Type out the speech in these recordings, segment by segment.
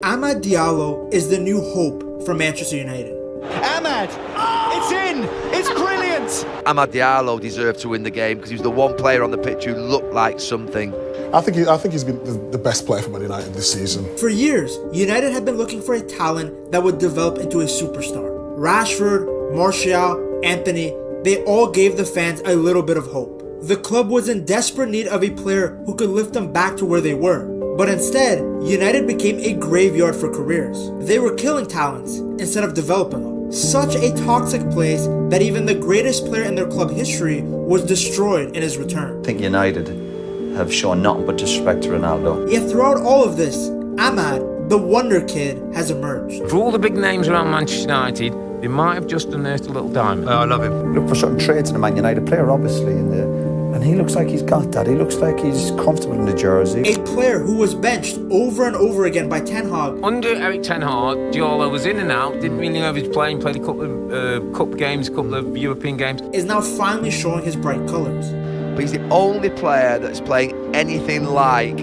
Amad Diallo is the new hope for Manchester United. Amad! It's in! It's brilliant! Amad Diallo deserved to win the game because he was the one player on the pitch who looked like something. I think he's been the best player for Man United this season. For years, United had been looking for a talent that would develop into a superstar. Rashford, Martial, Anthony, they all gave the fans a little bit of hope. The club was in desperate need of a player who could lift them back to where they were. But instead, United became a graveyard for careers. They were killing talents instead of developing them. Such a toxic place that even the greatest player in their club history was destroyed in his return. I think United have shown nothing but disrespect to Ronaldo. Yet throughout all of this, Amad, the wonder kid, has emerged. For all the big names around Manchester United, they might have just unearthed a little diamond. I love him. Look for certain traits in a Man United player, obviously, and he looks like he's got that. He looks like he's comfortable in the jersey. A player who was benched over and over again by Ten Hag. Under Eric Ten Hag, Diallo was in and out, didn't really know if he was playing, played a couple of cup games, a couple of European games. Is now finally showing his bright colours. But he's the only player that's playing anything like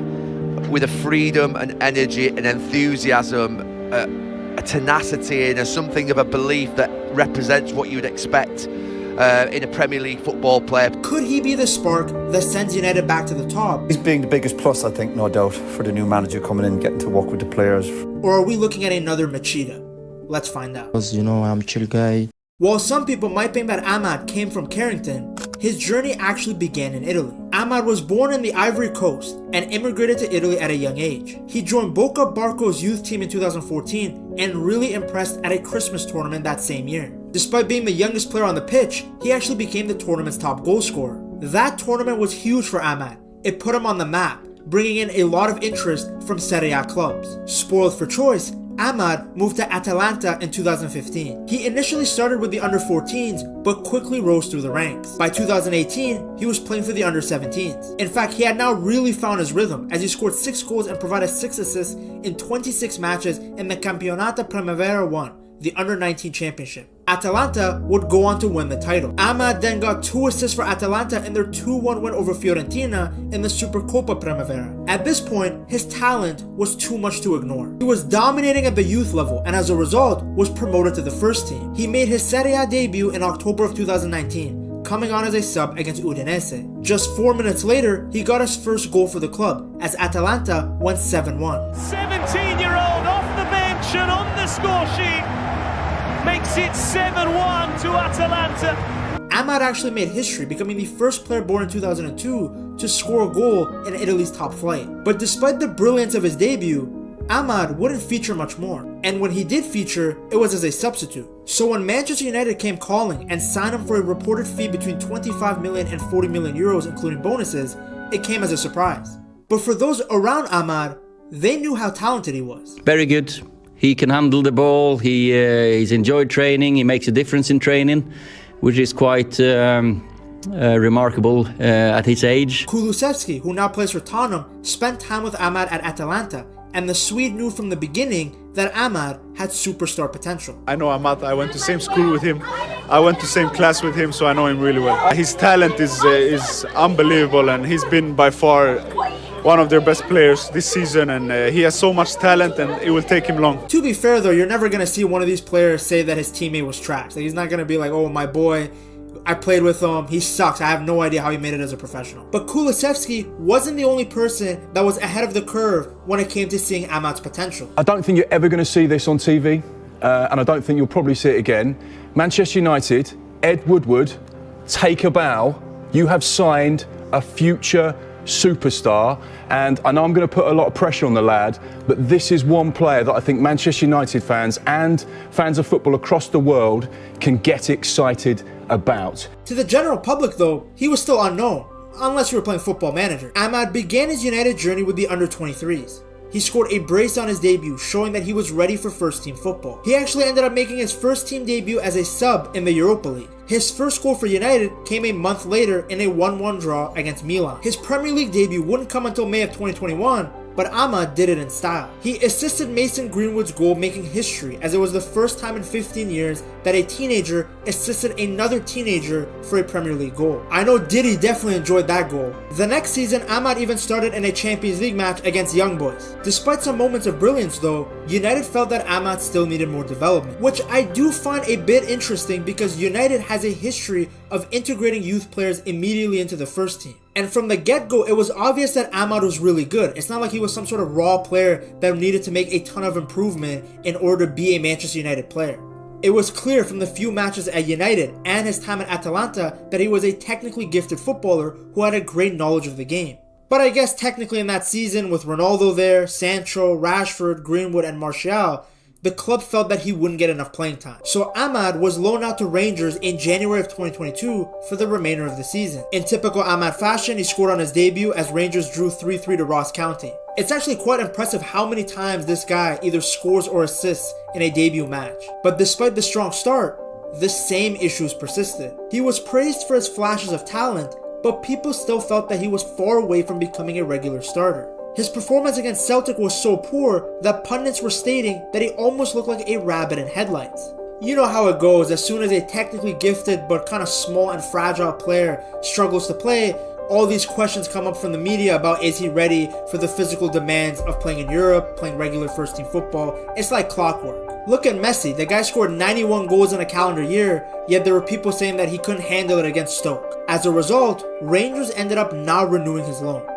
with a freedom and energy and enthusiasm, a tenacity and something of a belief that represents what you would expect in a Premier League football player. Could he be the spark that sends United back to the top? He's being the biggest plus, I think, no doubt, for the new manager coming in, getting to work with the players. Or are we looking at another Machida? Let's find out. Because, I'm a chill guy. While some people might think that Amad came from Carrington, his journey actually began in Italy. Amad was born in the Ivory Coast and immigrated to Italy at a young age. He joined Boca Barco's youth team in 2014 and really impressed at a Christmas tournament that same year. Despite being the youngest player on the pitch, he actually became the tournament's top goal scorer. That tournament was huge for Amad. It put him on the map, bringing in a lot of interest from Serie A clubs. Spoiled for choice, Amad moved to Atalanta in 2015. He initially started with the under-14s, but quickly rose through the ranks. By 2018, he was playing for the under-17s. In fact, he had now really found his rhythm, as he scored 6 goals and provided 6 assists in 26 matches in the Campionata Primavera 1, the under-19 championship. Atalanta would go on to win the title. Amad then got 2 assists for Atalanta in their 2-1 win over Fiorentina in the Supercoppa Primavera. At this point, his talent was too much to ignore. He was dominating at the youth level and as a result, was promoted to the first team. He made his Serie A debut in October of 2019, coming on as a sub against Udinese. Just 4 minutes later, he got his first goal for the club as Atalanta won 7-1. 17-year-old off the bench and on the score sheet makes it 7-1 to Atalanta. Amad actually made history, becoming the first player born in 2002 to score a goal in Italy's top flight. But despite the brilliance of his debut, Amad wouldn't feature much more. And when he did feature, it was as a substitute. So when Manchester United came calling and signed him for a reported fee between 25 million and 40 million euros including bonuses, it came as a surprise. But for those around Amad, they knew how talented he was. Very good. He can handle the ball, he's enjoyed training, he makes a difference in training, which is quite remarkable at his age. Kulusevski, who now plays for Tottenham, spent time with Amad at Atalanta, and the Swede knew from the beginning that Amad had superstar potential. I know Amad, I went to same school with him, I went to same class with him, so I know him really well. His talent is unbelievable and he's been by far one of their best players this season, and he has so much talent and it will take him long. To be fair though, you're never going to see one of these players say that his teammate was trash. Like, he's not going to be like, oh, my boy, I played with him, he sucks, I have no idea how he made it as a professional. But Kulusevski wasn't the only person that was ahead of the curve when it came to seeing Amad's potential. I don't think you're ever going to see this on TV, and I don't think you'll probably see it again. Manchester United, Ed Woodward, take a bow. You have signed a future superstar, and I know I'm going to put a lot of pressure on the lad, but this is one player that I think Manchester United fans and fans of football across the world can get excited about. To the general public though, he was still unknown, unless you were playing Football Manager. Amad began his United journey with the under-23s. He scored a brace on his debut, showing that he was ready for first-team football. He actually ended up making his first-team debut as a sub in the Europa League. His first goal for United came a month later in a 1-1 draw against Milan. His Premier League debut wouldn't come until May of 2021, but Amad did it in style. He assisted Mason Greenwood's goal, making history, as it was the first time in 15 years that a teenager assisted another teenager for a Premier League goal. I know Diddy definitely enjoyed that goal. The next season, Amad even started in a Champions League match against Young Boys. Despite some moments of brilliance though, United felt that Amad still needed more development, which I do find a bit interesting because United has a history of integrating youth players immediately into the first team. And from the get-go, it was obvious that Amad was really good. It's not like he was some sort of raw player that needed to make a ton of improvement in order to be a Manchester United player. It was clear from the few matches at United and his time at Atalanta that he was a technically gifted footballer who had a great knowledge of the game. But I guess technically in that season, with Ronaldo there, Sancho, Rashford, Greenwood, and Martial, the club felt that he wouldn't get enough playing time. So Amad was loaned out to Rangers in January of 2022 for the remainder of the season. In typical Amad fashion, he scored on his debut as Rangers drew 3-3 to Ross County. It's actually quite impressive how many times this guy either scores or assists in a debut match. But despite the strong start, the same issues persisted. He was praised for his flashes of talent, but people still felt that he was far away from becoming a regular starter. His performance against Celtic was so poor that pundits were stating that he almost looked like a rabbit in headlights. You know how it goes, as soon as a technically gifted but kind of small and fragile player struggles to play, all these questions come up from the media about is he ready for the physical demands of playing in Europe, playing regular first team football. It's like clockwork. Look at Messi, the guy scored 91 goals in a calendar year, yet there were people saying that he couldn't handle it against Stoke. As a result, Rangers ended up not renewing his loan.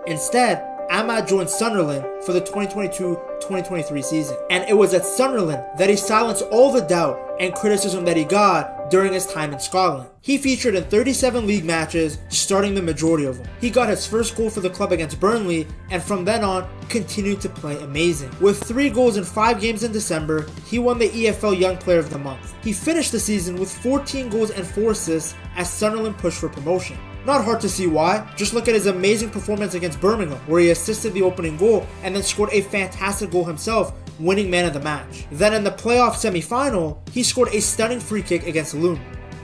Instead, Amad joined Sunderland for the 2022-2023 season. And it was at Sunderland that he silenced all the doubt and criticism that he got during his time in Scotland. He featured in 37 league matches, starting the majority of them. He got his first goal for the club against Burnley, and from then on, continued to play amazing. With 3 goals in 5 games in December, he won the EFL Young Player of the Month. He finished the season with 14 goals and 4 assists as Sunderland pushed for promotion. Not hard to see why, just look at his amazing performance against Birmingham, where he assisted the opening goal and then scored a fantastic goal himself, winning man of the match. Then in the playoff semi-final, he scored a stunning free kick against Lune.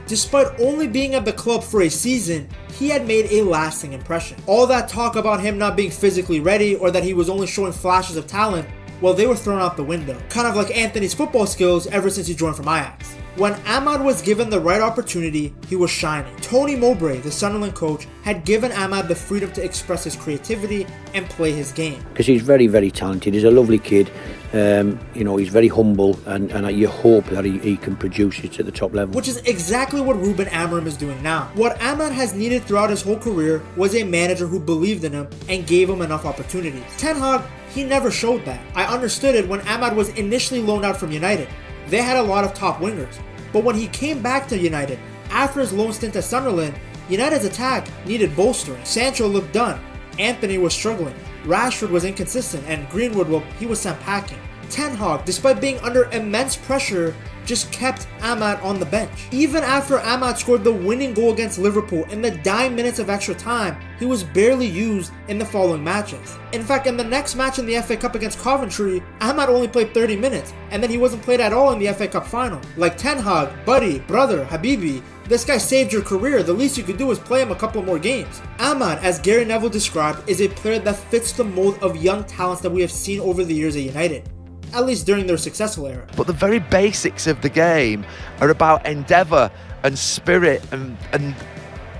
Despite only being at the club for a season, he had made a lasting impression. All that talk about him not being physically ready or that he was only showing flashes of talent, well, they were thrown out the window. Kind of like Anthony's football skills ever since he joined from Ajax. When Amad was given the right opportunity, he was shining. Tony Mowbray, the Sunderland coach, had given Amad the freedom to express his creativity and play his game. Because he's very, very talented. He's a lovely kid. He's very humble, and you hope that he can produce it at the top level. Which is exactly what Ruben Amorim is doing now. What Amad has needed throughout his whole career was a manager who believed in him and gave him enough opportunities. Ten Hag, he never showed that. I understood it when Amad was initially loaned out from United. They had a lot of top wingers. But when he came back to United, after his loan stint at Sunderland, United's attack needed bolstering. Sancho looked done. Anthony was struggling. Rashford was inconsistent, and Greenwood, well, he was sent packing. Ten Hag, despite being under immense pressure, just kept Amad on the bench. Even after Amad scored the winning goal against Liverpool in the dying minutes of extra time, he was barely used in the following matches. In fact, in the next match in the FA Cup against Coventry, Amad only played 30 minutes, and then he wasn't played at all in the FA Cup final. Like Ten Hag, buddy, brother, Habibi, this guy saved your career. The least you could do is play him a couple more games. Amad, as Gary Neville described, is a player that fits the mold of young talents that we have seen over the years at United. At least during their successful era. But the very basics of the game are about endeavour and spirit and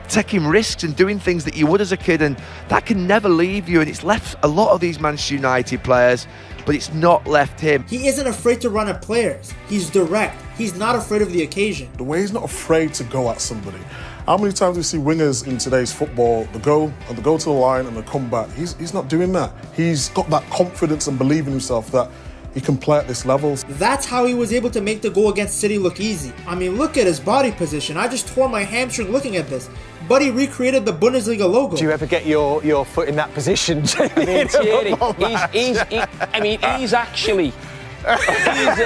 taking risks and doing things that you would as a kid, and that can never leave you. And it's left a lot of these Manchester United players, but it's not left him. He isn't afraid to run at players. He's direct. He's not afraid of the occasion. The way he's not afraid to go at somebody. How many times do we see wingers in today's football, they go to the line and they come back? He's not doing that. He's got that confidence and belief in himself that he can play at this level. That's how he was able to make the goal against City look easy. I mean, look at his body position. I just tore my hamstring looking at this. Buddy recreated the Bundesliga logo. Do you ever get your foot in that position? He's actually...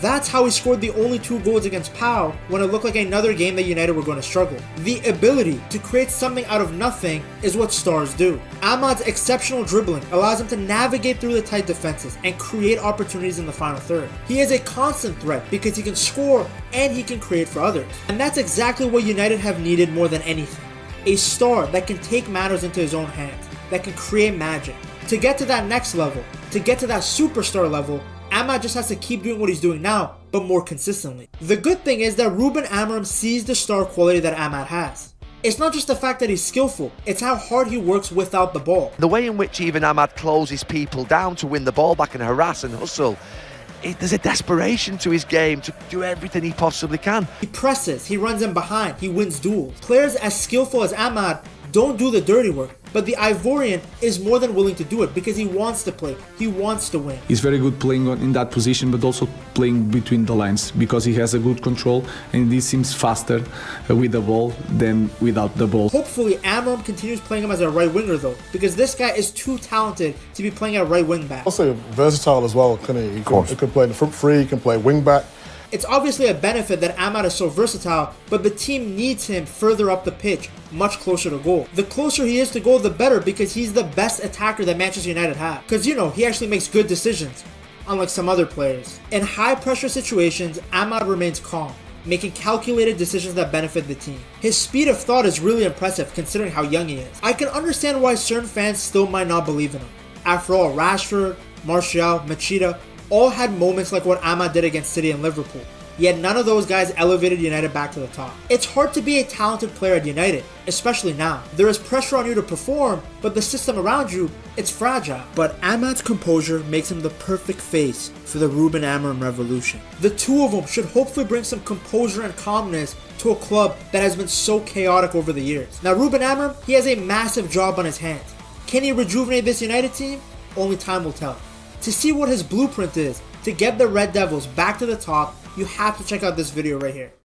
That's how he scored the only 2 goals against Pau when it looked like another game that United were going to struggle. The ability to create something out of nothing is what stars do. Amad's exceptional dribbling allows him to navigate through the tight defenses and create opportunities in the final third. He is a constant threat because he can score and he can create for others. And that's exactly what United have needed more than anything. A star that can take matters into his own hands, that can create magic. To get to that next level, To get to that superstar level, Amad just has to keep doing what he's doing now, but more consistently. The good thing is that Ruben Amorim sees the star quality that Amad has. It's not just the fact that he's skillful, it's how hard he works without the ball. The way in which even Amad closes people down to win the ball back and harass and hustle, there's a desperation to his game to do everything he possibly can. He presses, he runs in behind, he wins duels. Players as skillful as Amad don't do the dirty work, but the Ivorian is more than willing to do it because he wants to play, he wants to win. He's very good playing in that position, but also playing between the lines because he has a good control and he seems faster with the ball than without the ball. Hopefully Amorim continues playing him as a right winger though, because this guy is too talented to be playing at right wing back. Also versatile as well, can he? He can play in the front three, he can play wing back. It's obviously a benefit that Amad is so versatile, but the team needs him further up the pitch, much closer to goal. The closer he is to goal, the better, because he's the best attacker that Manchester United have. Because, you know, he actually makes good decisions, unlike some other players. In high pressure situations, Amad remains calm, making calculated decisions that benefit the team. His speed of thought is really impressive considering how young he is. I can understand why certain fans still might not believe in him. After all, Rashford, Martial, Machida, all had moments like what Amad did against City and Liverpool, yet none of those guys elevated United back to the top. It's hard to be a talented player at United, especially now. There is pressure on you to perform, but the system around you, it's fragile. But Amad's composure makes him the perfect face for the Ruben Amorim revolution. The two of them should hopefully bring some composure and calmness to a club that has been so chaotic over the years. Now Ruben Amorim, he has a massive job on his hands. Can he rejuvenate this United team? Only time will tell. To see what his blueprint is to get the Red Devils back to the top, you have to check out this video right here.